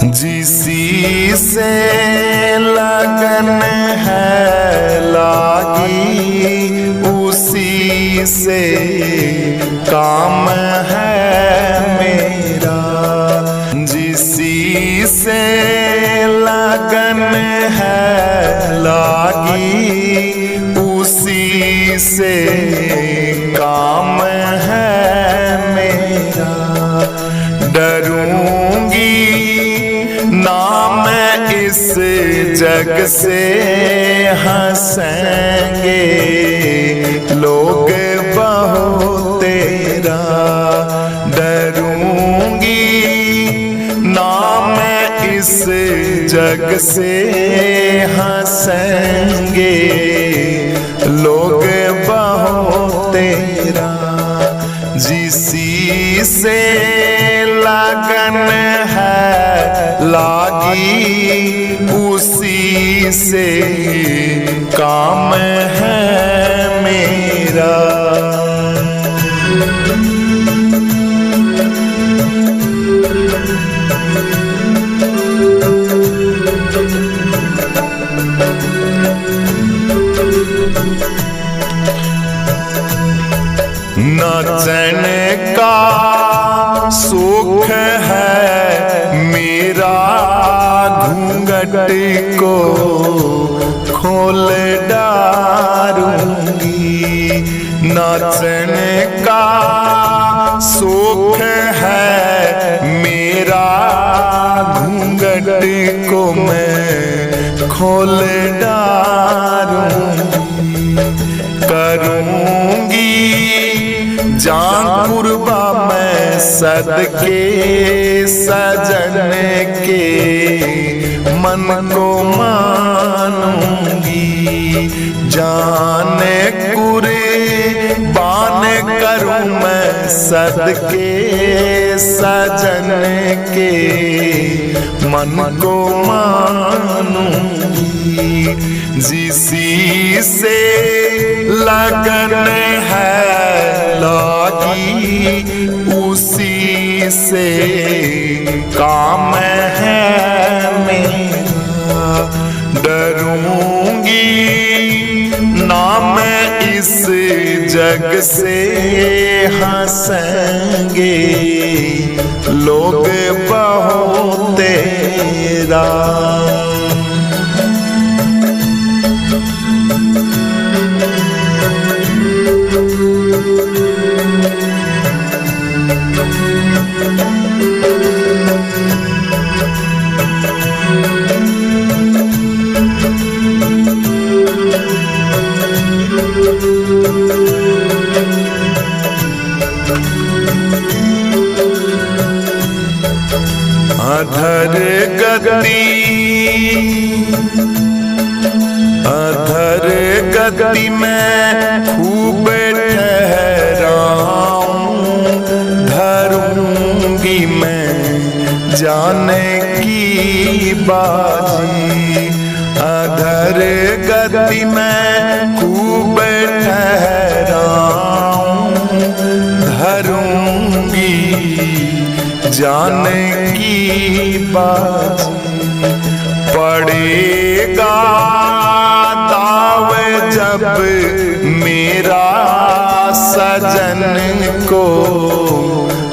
जिसी से लगन है लागी उसी से काम है मेरा। जिसी से लगन है लागी उसी से काम है मेरा। डरूंगी ना मैं इस जग से, हंसेंगे लोग बहुत तेरा। डरूंगी ना मैं इस जग से, हंसेंगे लोग बहुत तेरा। जिसी से लगन है लागी उसी से काम है मेरा। नाचन का सुख है मेरा, घूंघट को खोल डारूंगी। नाचन का सुख है मेरा, घूंघट को मैं खोल डारूंगी। करूंगी जान कुर्बा मैं सदके सजन के मन को मानूंगी। जान कुर्बान करूं मैं सदके सजन के मन को मानूंगी। जिसी से लगन है लागी उसी से काम है मेरा। डरूंगी ना मैं इस जग से, हंसेंगे लोग बहुत तेरा। अधर गति में खूब ठहराऊं। धरूंगी मैं जाने की बाजी। अधर गति में खूब ठहराऊं। धरूंगी जाने की बात। पड़ेगा दाव जब मेरा सजन को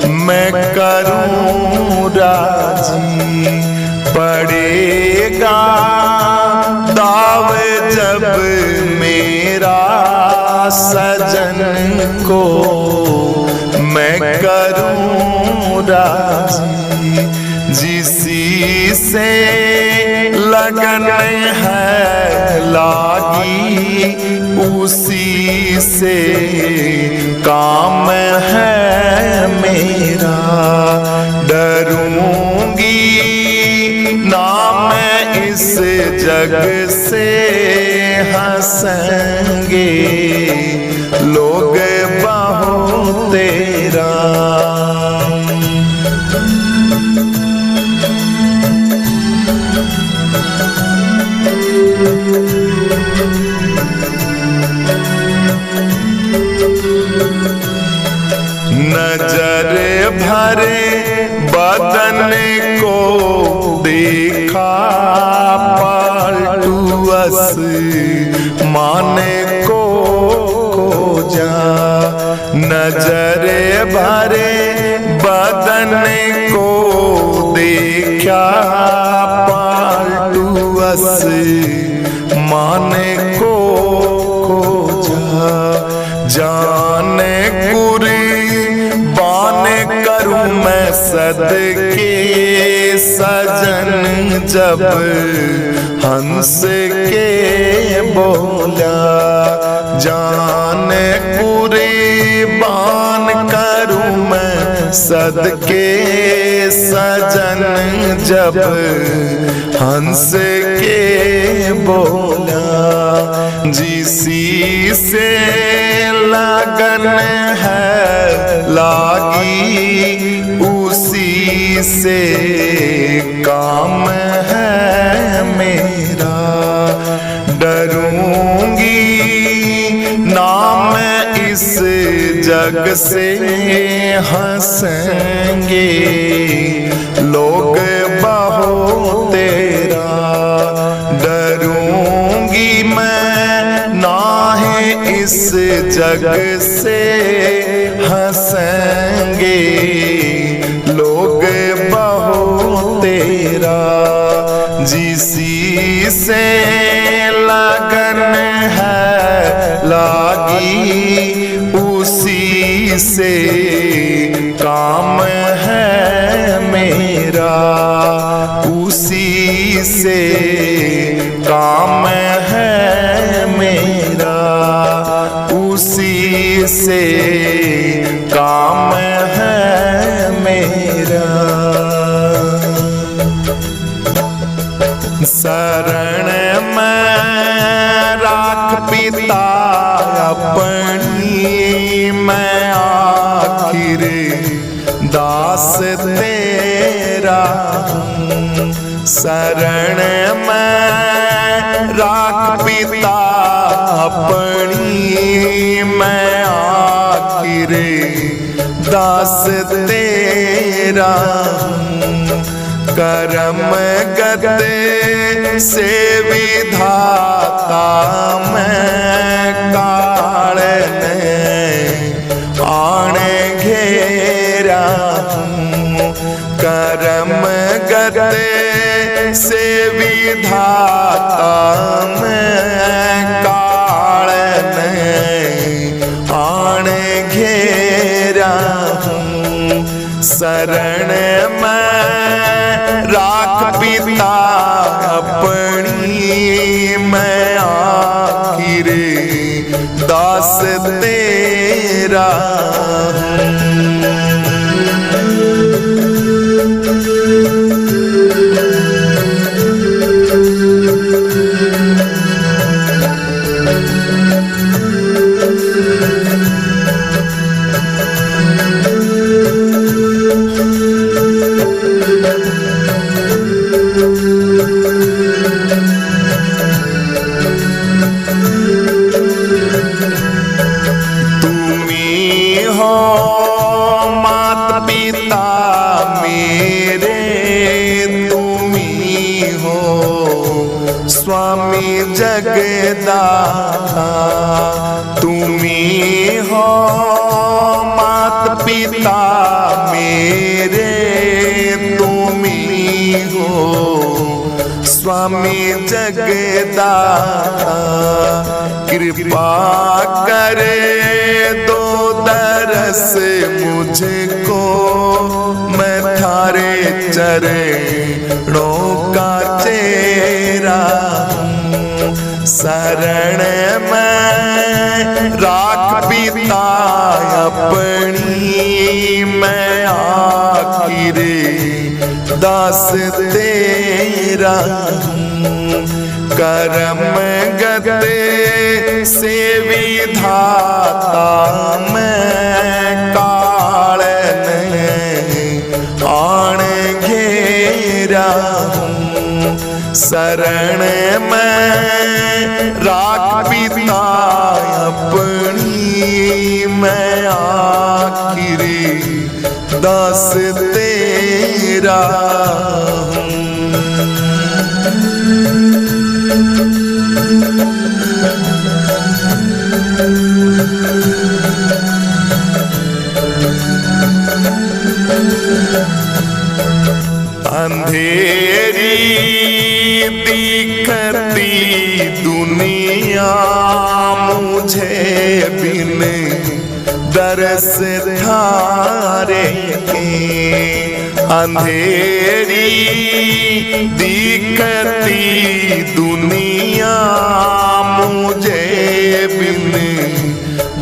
मैं करूं राजी। पड़ेगा दाव जब मेरा सजन को मैं करूं राजी। जिसी से लगन है लागी उसी से काम है मेरा। डरूंगी ना मैं इस जग से, हंसेंगे लोग बहुत तेरा। नजर भरे बदन को माने को खोजा, नजरे भरे बदन को देखा, पालतू माने को खोजा, जाने कुर्बान करूं मैं सदके सजन, जब हंस के बोला, जाने कुर्बान करूं मैं सदके सजन, जब हंस के बोला। जिसी से लगन है लागी, उसी से काम है मेरा, डरूंगी ना मैं इस जग से, हंसेंगे लोग बहुत तेरा, डरूंगी मैं नाहे इस जग से, हंसेंगे लोग बहुत तेरा। जिसी से लगन है लागी, उसी से काम है मेरा, उसी से काम है मेरा, उसी से काम है मेरा। शरण में राख पिता अपनी, मैं आखिर दास तेरा हूँ। शरण में राख पिता अपनी, मैं आखिर दास तेरा हूँ। करम गते से विधाता मैं काल ने आने घेरा हूँ। करम गते से विधाता मैं काल ने आने घेरा हूँ। शरण में राख पिता अपनी, मैं आखिर दास तेरा हूँ। स्वामी जगदाता तुम्ही हो, मात पिता मेरे तुम्ही हो। स्वामी जगदाता कृपा करे दो दरस मुझको, मैं थारे चरणों का चेहरा हूँ। शरण में राख पिता अपनी, मैं आखिर दास तेरा हूँ। करम गते से विधाता मैं काल ने आण घेरा हूँ। शरण में राख पिता अपनी, मैं आखिर दास तेरा हूँ। अंधेरी दिखती दुनिया मुझे बिन दरस थारे के। अंधेरी दिखती दुनिया मुझे बिन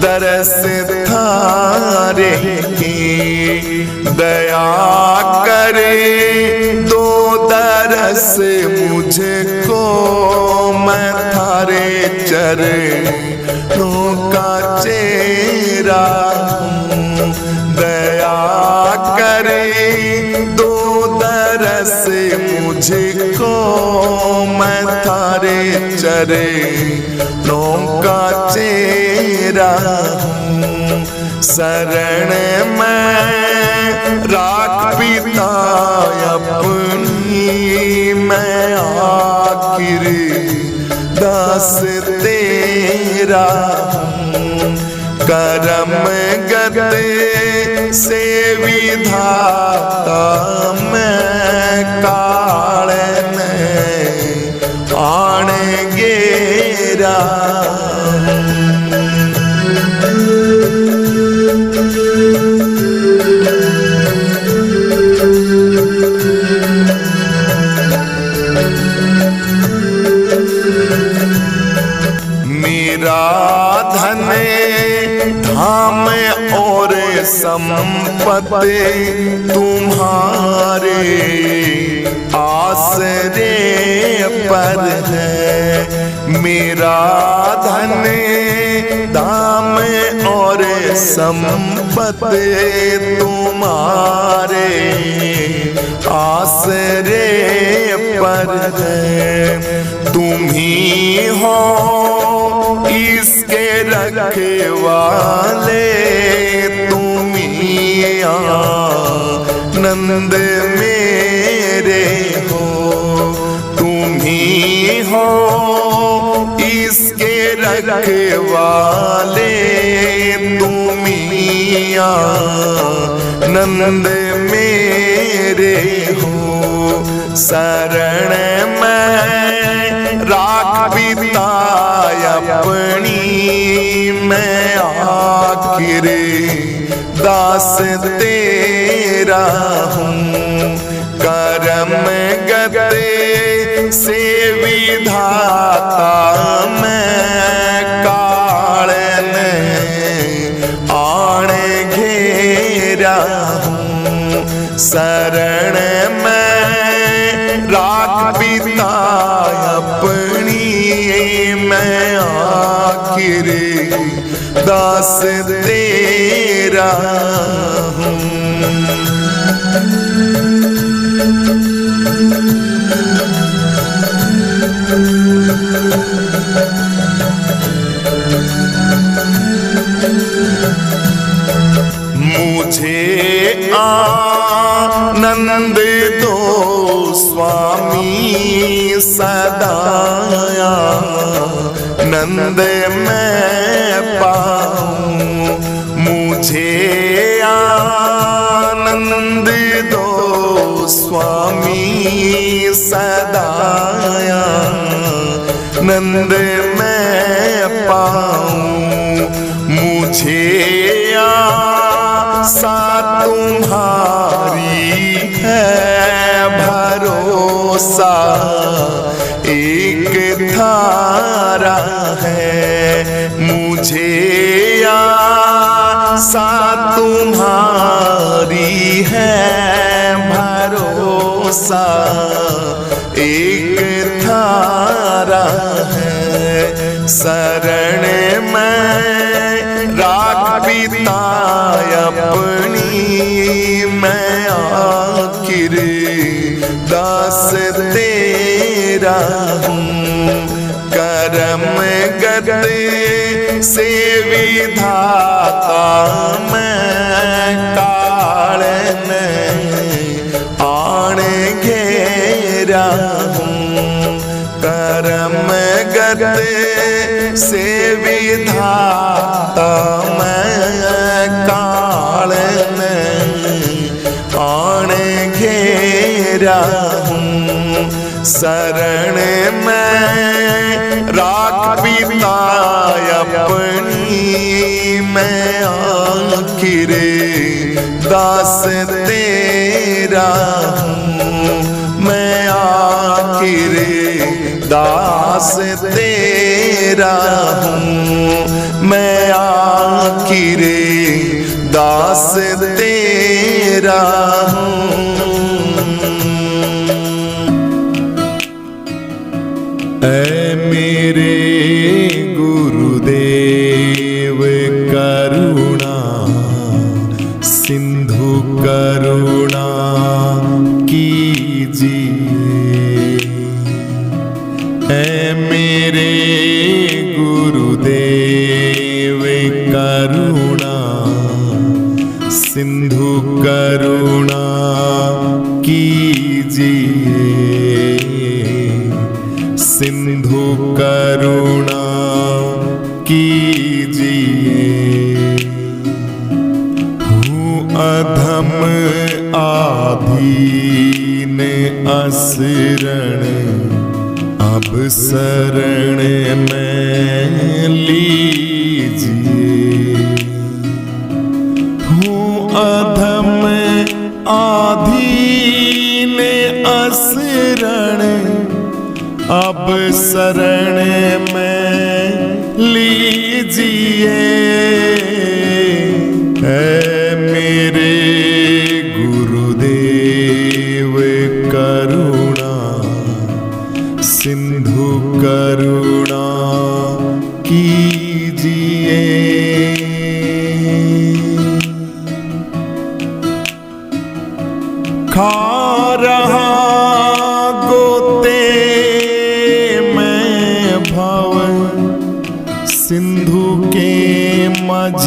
दरस थारे की। दया करे दो दरस मुझको, मैं थारे चरणों का चेहरा हूँ। दया करे दो दरस मुझको, मैं थारे चरणों का चेहरा हूँ। शरण में राख पिता अपनी, मैं आखिर दास तेरा हूँ। करम गते से विधाता मैं कालन आण गेरा। मेरा धन धाम और संपत्ति तुम्हारे आसरे पर है। मेरा धन धाम और संपत्ति तुम्हारे आसरे पर है। तुम ही हो इसके रखवाले, तुम ही आनंद मेरे हो। तुम ही हो इसके रखवाले, तुम ही आनंद मेरे हो। शरण में राख पिता अपनी, मैं आखिर दास तेरा हूँ। करम गते से विधाता मैं कालन आण घेरा हूँ। शरण में राख पिता अपनी, मैं आखिर दास तेरा हूँ। मुझे आनंद दो स्वामी सदा, आनंद मैं पाऊं। मुझे आनंद दो स्वामी सदा, आनंद मैं पाऊं। मुझे आशा तुम्हारी है, भरोसा एक धारा है। मुझे आशा तुम्हारी है, भरोसा एक धारा है। शरण में राख पिता अपनी, मैं आखिर दास तेरा हूँ। करम गते से विधाता मैं कालन आण घेरा हूँ। करम गते से विधाता मैं कालन आण घेरा हूँ शरण में राख पिता अपनी, मैं आखिर दास तेरा हूँ, मैं आखिर दास तेरा हूँ, मैं आखिर दास तेरा हूँ। ऐ मेरे गुरुदेव करुणा सिंधु करुणा कीजिए, ऐ मेरे गुरुदेव करुणा सिंधु करुणा कीजिए, सिंधु करुणा कीजिए। हूँ अधम आधीन असरण, अब शरण में लीजिए। हूँ अधम आधीन असरण, अब शरण में लीजिए। ऐ मेरे गुरुदेव करुणा सिंधु करुणा कीजिए। खा रहा सिंधु के मझ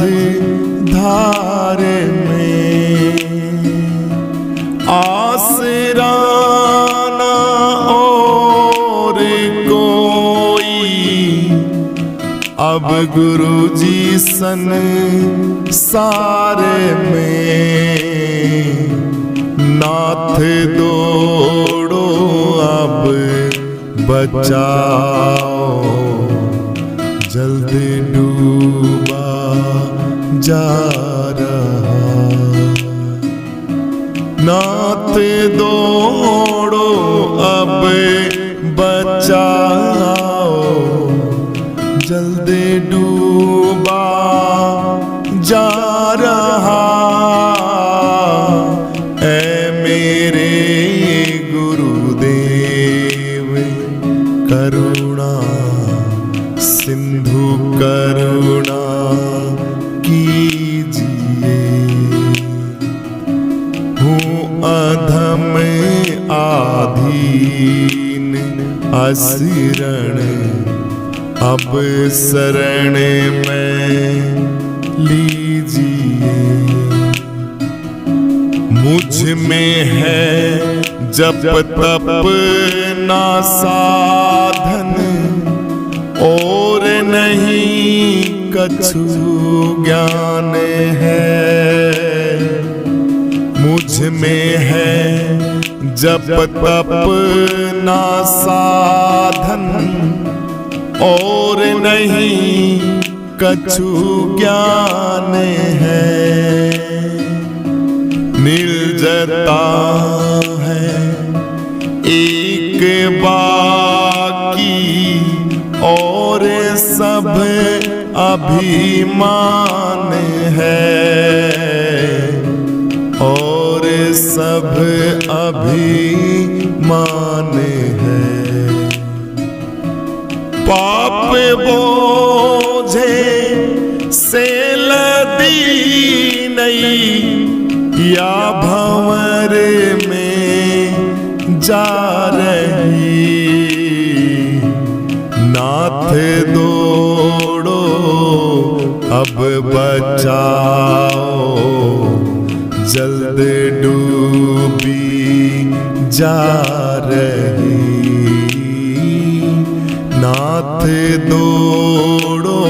धार में, आसरा ना और कोई, अब गुरुजी संसार में। नाथ दौड़ो अब बचाओ, जल्द डूबा जा रहा। नाथ दौड़ो अब बचाओ, जल्द डूबा जा रहा। ऐ मेरे गुरुदेव करुणा सिंधु करुणा कीजिए। हूँ अधम आधीन असरण, अब शरण में लीजिए। मुझ में है जप तप ना साधन, और नहीं कछु ज्ञान है। मुझ में है जप तप ना साधन, और नहीं कछु ज्ञान है। निर्जरता है एक बाकी, और सब अभिमान है, और सब अभिमान है। पाप बोझे से लदी नहीं, या भंवर में जा रही। नाथ दौड़ो अब बचाओ, जल्द डूबी जा रही। नाथ दौड़ो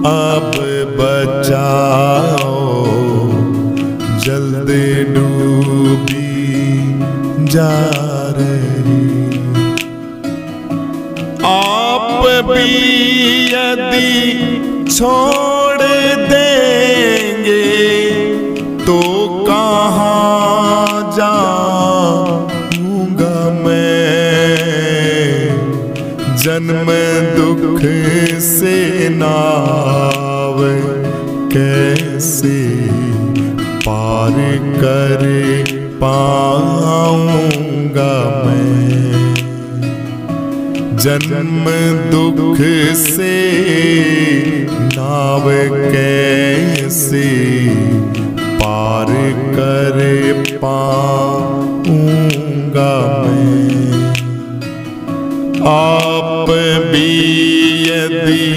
अब बचाओ, जल्द डूबी जा मेरी। आप भी यदि छोड़ देंगे तो कहाँ जाऊंगा मैं, जन्म दुख से नाव कैसे पार कर पाऊंगा मैं, जन्म दुख से नाव कैसे पार कर पाऊंगा मैं। आप भी यदि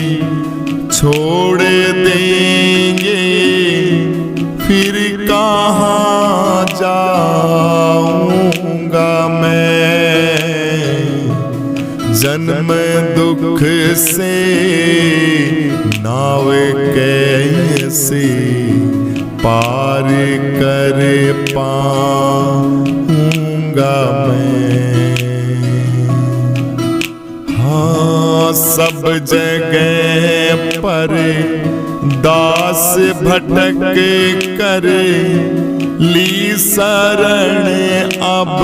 छोड़ देंगे फिर कहाँ जाऊंगा मैं, जन्म दुख से नाव कैसे पार कर पाऊंगा मैं। हाँ, सब जगह पर दास भटक कर ली शरण अब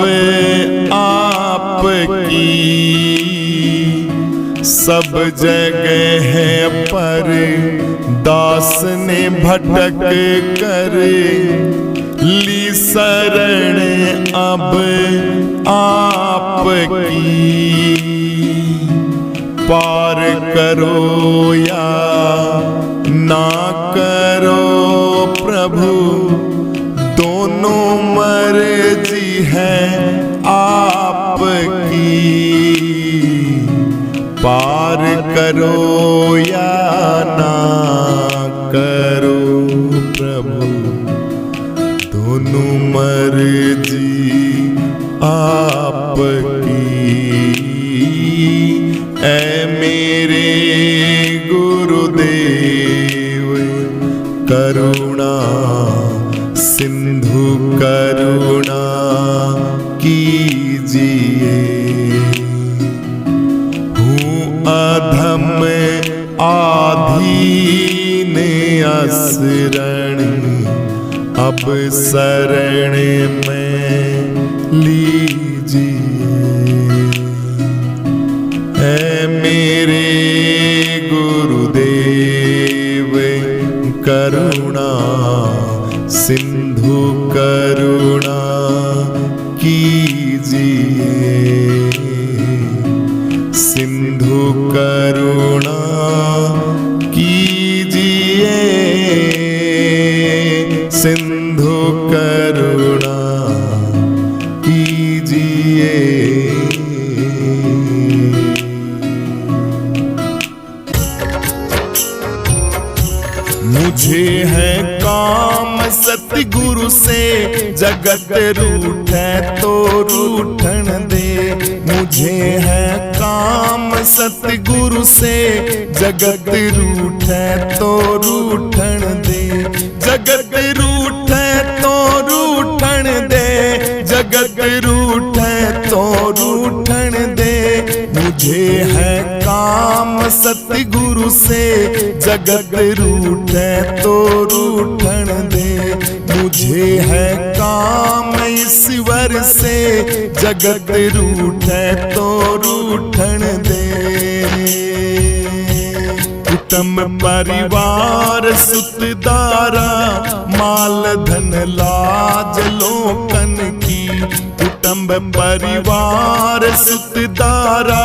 आपकी, सब जगह पर दास ने भटक कर ली शरण अब आपकी। पार करो या ना करो प्रभु, दोनों मर्जी है आपकी। पार करो या ना करो प्रभु, दोनों मर्जी आपकी। ऐ मेरे गुरुदेव करुणा सिंधु करुणा कीजिए, हूँ अधम आधीन असरण अब शरण में लीजिए। है मेरे गुरुदेव करुणा सिंधु करुणा कीजिए, सिंधु करुणा कीजिए, सिंधु करुणा कीजिए। मुझे है काम सतगुरु से, जगत रूठे तो रूठन दे। मुझे है काम सतगुरु से, जगत रूठे तो रूठन दे। जगत रूठे तो रूठन दे, जगत रूठे तो रूठन दे। मुझे है काम सतगुरु से, जगत रूठे तो रूठन दे। मुझे है काम ईश्वर से, जगत रूठे तो रूठन दे। कुटुंब परिवार सुतदारा, माल धन लाज लोकन की। कुटुंब परिवार सुतदारा,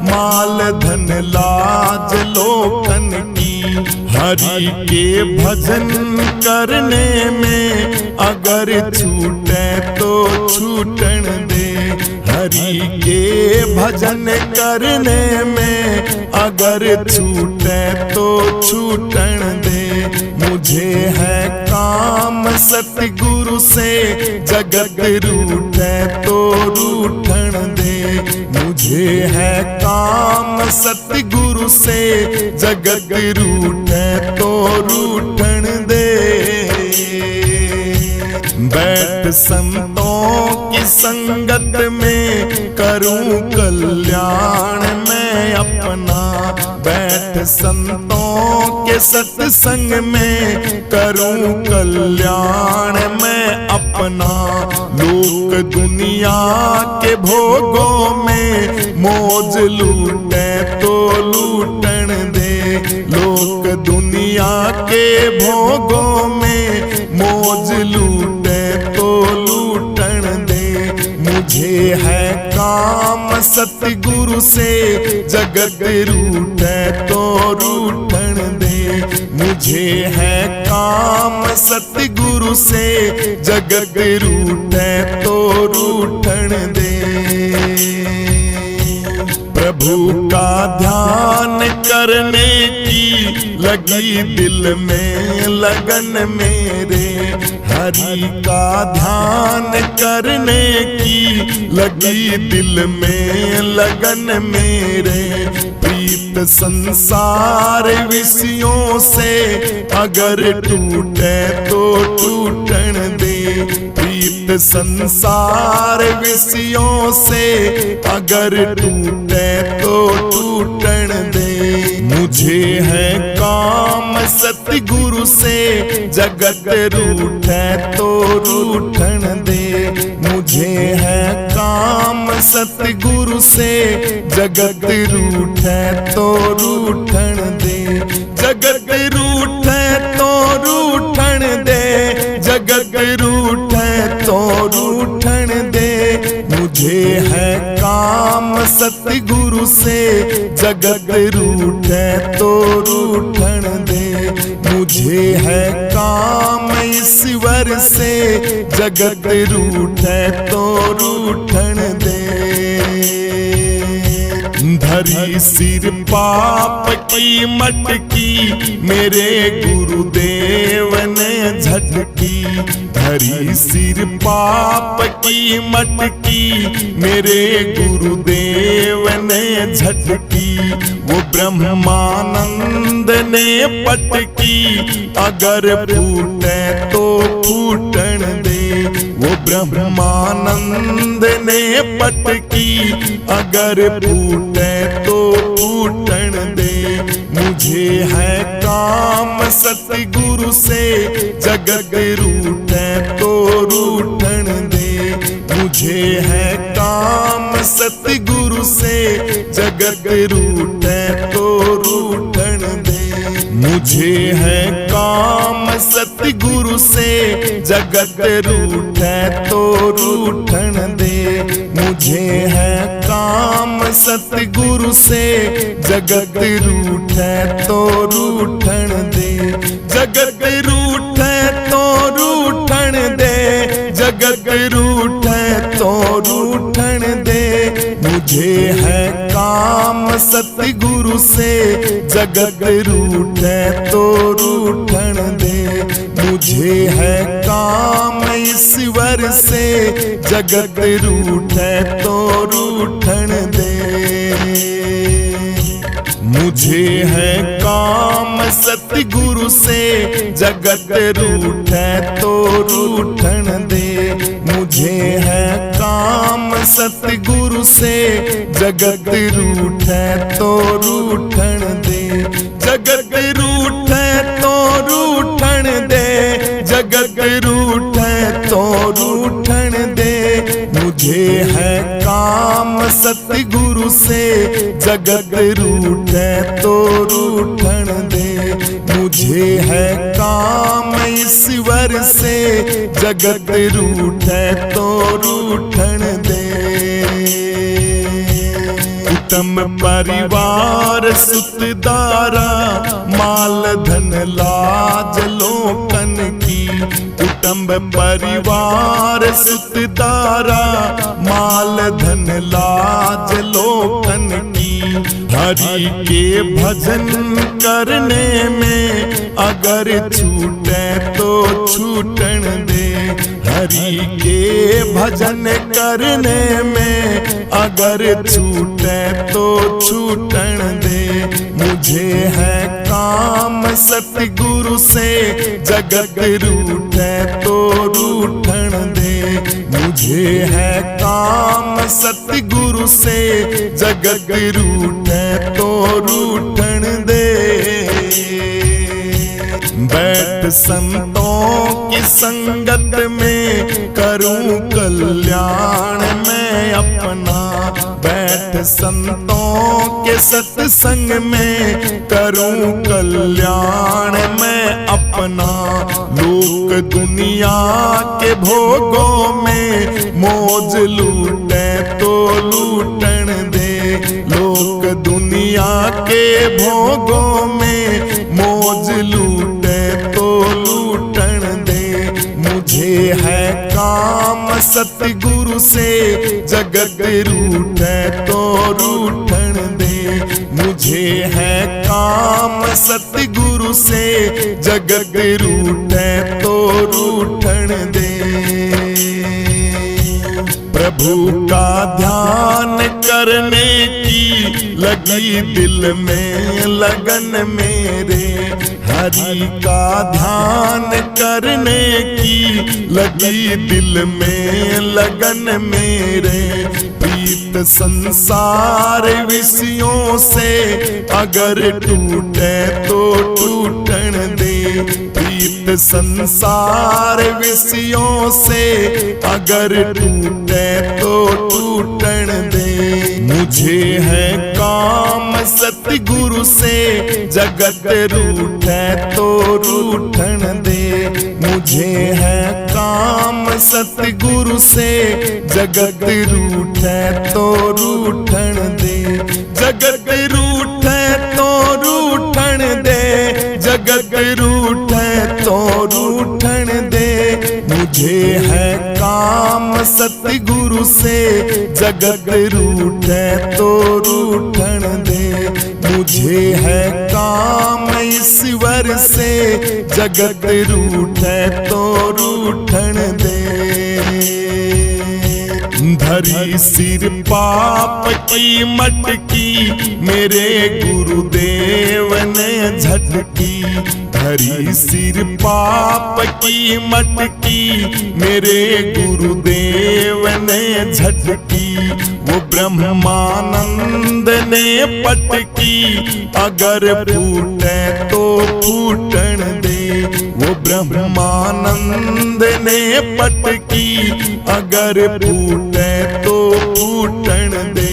माल धन लाज लोकन की। हरि के भजन करने में अगर छूटे तो छूटन दे। हरि के भजन करने में अगर छूटे तो छूटन दे। मुझे है काम सतगुरु से, जगत रूठे तो रूठन दे। मुझे है काम सतगुरु से, जगत रूठे तो रूठन दे। बैठ संतों की संगत में करूं कल्याण मैं अपना। बैठ संतों के सत्संग में करूं कल्याण मैं अपना। लोक दुनिया के भोगों में मौज लूटे तो लूटन दे। लोक दुनिया के भोगों में मौज लूटे तो लूटन दे। मुझे है काम सतगुरु से जगत रूठे तो रूठन दे। मुझे है काम सतगुरु से जगत रूठे तो रूठन दे। प्रभु का ध्यान करने की लगी दिल में लगन मेरे। हरि का ध्यान करने की लगी दिल में लगन मेरे। प्रीत संसार विषयों से अगर टूटे तो टूटन दे। प्रीत संसार विषयों से अगर टूटे तो टूटन दे। मुझे है काम सतगुरु से जगत रूठे तो रूठन दे। मुझे है काम सतगुरु से जगत रूठे तो रूठन दे। जगत रूठे तो रूठन दे। जगत रूठे तो रूठन दे। मुझे है काम सतगुरु से जगत रूठे तो रूठन दे। मुझे है काम ईश्वर से जगत रूठे तो रूठन दे। धरी सिर पाप की मटकी मेरे गुरुदेव ने झटकी। धरी सिर पाप की मटकी मेरे गुरुदेव ने झटकी। वो ब्रह्मानंद ने पटकी अगर फूटे तो फूटन दे। वो ब्रह्मानंद ने पटकी अगर फूटे तो फूटन दे। मुझे है काम सतगुरु से जगत रूठे तो रूठन दे। मुझे है काम सतगुरु से जगत रूठे तो रूठन दे। मुझे है काम सतगुरु से जगत रूठे तो रूठन दे। मुझे है काम सतगुरु से जगत रूठे तो रूठन दे। जगत रूठे तो रूठन दे। जगत रूठे तो रूठन दे। मुझे है काम सतगुरु से जगत रूठे तो रूठन दे। मुझे है काम ईश्वर से जगत रूठे तो रूठन दे। मुझे है काम सतगुरु से जगत रूठे तो रूठन दे। मुझे है काम सतगुरु से जगत रूठे तो रूठन दे। जगत रूठे तो रूठन दे। जगत रूठे तो रूठन दे। मुझे है काम सतगुरु से जगत रूठे तो रूठन दे। मुझे है काम ईश्वर से जगत रूठे तो रूठन दे। उत्तम परिवार सुतदारा माल धन लाज लोकन की। उत्तम परिवार सुतदारा माल धन लाज लोकन की। हरि के भजन करने में अगर छूटे तो छूटन दे। हरि के भजन करने में अगर छूटे तो छूटन दे। मुझे है काम सतगुरु से, जगत रूठे तो रूठन दे। मुझे है काम सतगुरु से, जगत रूठे तो रूठन दे। बैठ संतों की संगत में, करूं कल्याण मैं अपना। बैठ संतों के सत्संग में, करूं कल्याण मैं अपना। लोक दुनिया के भोगों में, मौज लूटे तो लूटन दे। लोक दुनिया के भोगों में, मौज लूटे तो लूटन दे। मुझे है काम सतगुरु से, जगत रूठे तो रूठन दे। मुझे है काम सतगुरु से, जगत रूठे तो रूठन दे। प्रभु का ध्यान करने की लगी दिल में लगन मेरे। हरि का ध्यान करने की लगी दिल में लगन मेरे। प्रीत संसार विषयों से, अगर टूटे तो टूटन दे। प्रीत संसार विषयों से, अगर टूटे तो टूटन दे। मुझे है काम सतगुरु से, जगत रूठे तो रूठन दे। मुझे है काम सतगुरु से, जगत रूठे तो रूठन दे। जगत रूठे तो रूठन दे, जगत रूठे तो रूठन दे। मुझे है काम सतगुरु से, जगत रूठे तो रूठन दे। मुझे है काम ईश्वर से, जगत रूठे तो रूठन दे। धरी सिर पाप की मटकी, मेरे गुरुदेव ने झटकी। धरी सिर पाप की मटकी, मेरे गुरुदेव ने झटकी। वो ब्रह्मानंद ने पटकी, अगर फूटे तो फूटन दे। वो ब्रह्मानंद ने पटकी, अगर फूटे तो फूटन दे।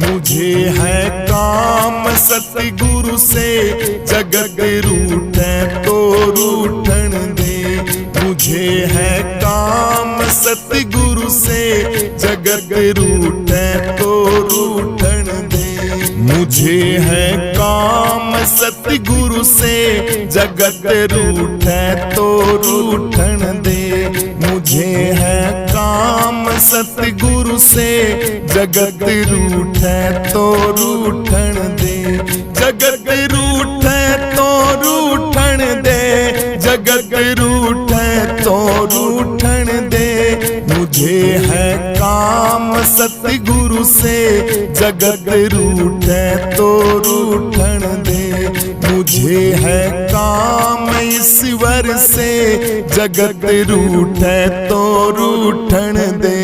मुझे है काम सतगुरु से, जगत रूठे तो रूठन दे। मुझे है काम सतगुरु से, जगत रूठे तो रूठन दे। मुझे है काम सतगुरु से, जगत रूठे तो रूठन दे। मुझे है काम सतगुरु से, जगत रूठे तो रूठन दे। जगत रूठे तो रूठन दे, जगत रूठे तो रूठन दे। मुझे है काम सतगुरु से, जगत रूठे तो रूठन दे। मुझे है काम ईश्वर से, जगत रूठे तो रूठन दे।